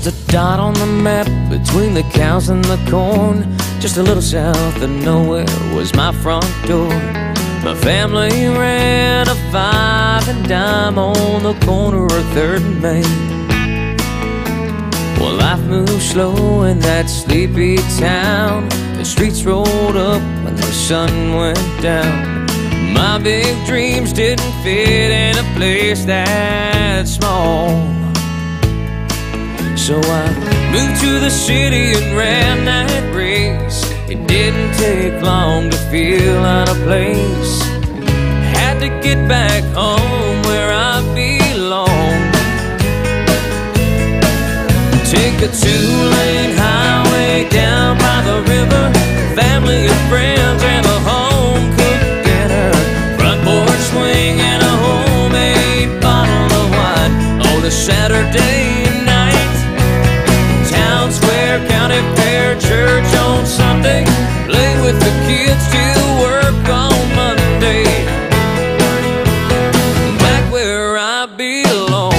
Just a dot on the map between the cows and the corn. Just a little south of nowhere was my front door. My family ran a 5 and dime on the corner of 3rd and Main. Well, life moved slow in that sleepy town. The streets rolled up when the sun went down. My big dreams didn't fit in a place that small. So I moved to the city and ran that race. It didn't take long to feel out of place. Had to get back home where I belong. Take a 2-lane highway down by the river. Family and friends and a home-cooked dinner. Front porch swing and a homemade bottle of wine on a Saturday night. Town square, county fair, church on Sunday. Play with the kids till work on Monday. Back where I belong.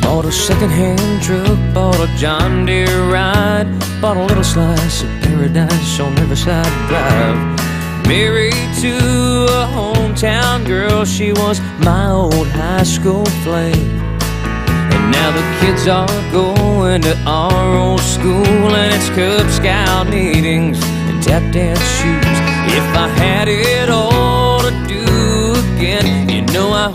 Bought a second-hand truck, bought a John Deere ride. Bought a little slice of paradise on Riverside Drive. Married to a hometown girl, she was my old high school flame. And now the kids are going to our old school, and it's Cub Scout meetings and tap dance shoes. If I had it all to do again, you know I